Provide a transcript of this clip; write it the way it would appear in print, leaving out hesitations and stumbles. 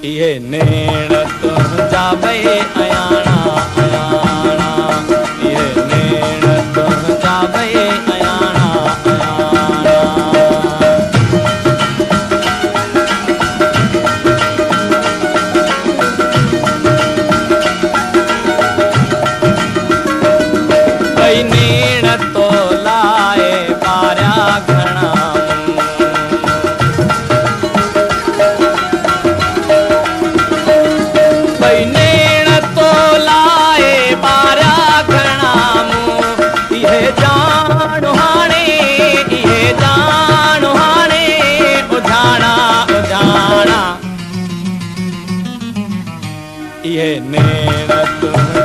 ये नेण तुझा भई अयाणा अयाणा, ये नेण तुझा भई अयाणा अयाणा। भई नेण तो लाए बारिया घणा, भई नेण तो लाए बारिया घणा मूं। इहे जाणो हाणे, इहे जाणो हाणे उजाणा उजाणा। इहे नेण तुझा